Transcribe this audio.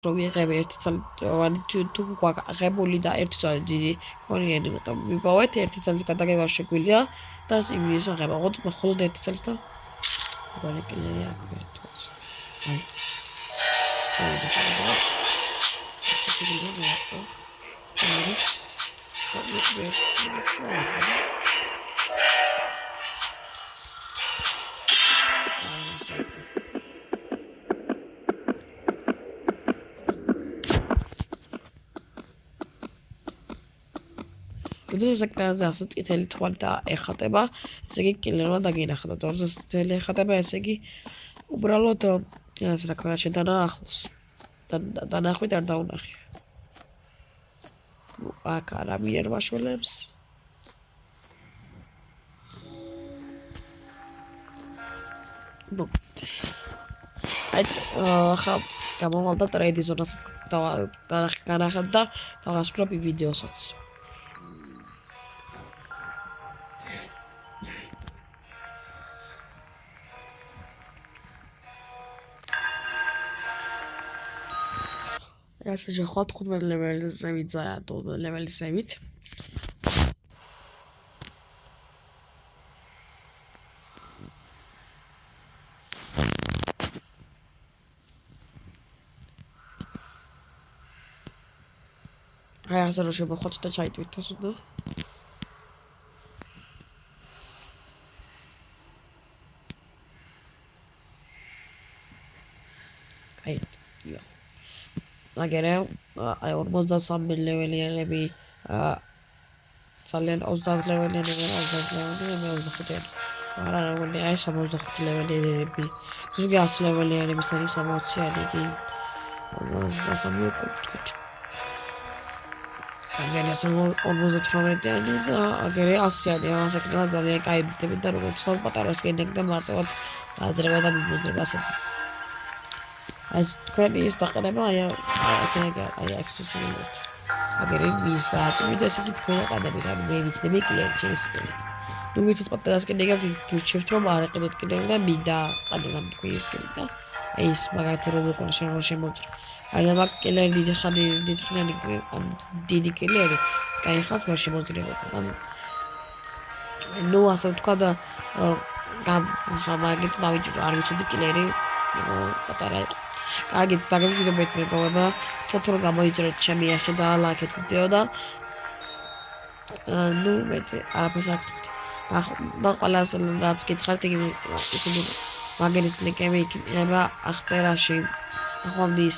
რომ ვიღებ ერთი წელი თუ გვაყებული და ერთი წელი დიდი კონიერი მივავეთ ერთი წელის გადაგება შეგვიძლია და იმის აღება მხოლოდ ერთი წელს და გვარეკილერი აქვე თავს აი დავიდეთ ეს შეგვიძლია მეაყო როდესაც ეკრანზე ასე წითელი თვალი და ეხატება, ესე იგი კილერმა დაგინახა და როდესაც წითელი ეხატება, ესე იგი უბრალოდ ასე რა ქვია, შედანა ახლოს. დანახვით არ დაუნახე. აქ არა მიერ მაშველებს. ახლა გამოვალდა ტრეიდი ზონასაც განახად და დავასრულებ ვიდეოსაც. Asta já roda com o level zemit za to level zemit. Hai asta roșie bă hoți ta chai tu to sud. Hai. Ja. აგერე აი 43 ლეველიანები ძალიან 30 ლეველიანები 30 ლეველიანები 25-იანი არა რაღაცა აი 65 ლეველიანები ზუსტი 100 ლეველიანები არის 60-იანები 53 ვთქვით აგერე 58-იანი და აგერე 100-იანი ამას ეკრანა ძალიან კაი ბიტები და როგორც თქო პატარას გენეკდა მარტივად დაძრება და მიმოძრება ასე ეს თქვენი ის დაყენება აი accessibility. აგერი მის და აწმიდა ესე იგი თქვენ აყენებით ან მე ვიქნები კლიენტი ჩემს კლიენტი. ნუ ვიცით პატარას კენეგა გირჩევთ რომ არ აყენოთ კლიენტი და მინდა აყენოთ თქვენ ის კლიენტი და ეს მაგათი რომ უკონ შემოძრო. არა მაგ კლიენტი დიდი ხანი ან დიდი კლიენტი კაი ხას მას შემოძრებოდა და ნუ ასე ვთქვა და მაგით დავიჭირო არ ვიცოდი კლიენტი პატარა იყო. Agit დაგემშვიდობეთ მეგობრებო, თვითონ გამოიწერეთ ჩემი ახი და ლაიქეთ ვიდეო და ნუ მეტი არაფერს არ გქნით. და ყველას რაც გითხარით ისინი მაგერის ლინკები იქნება აღწერაში. ახლა მდის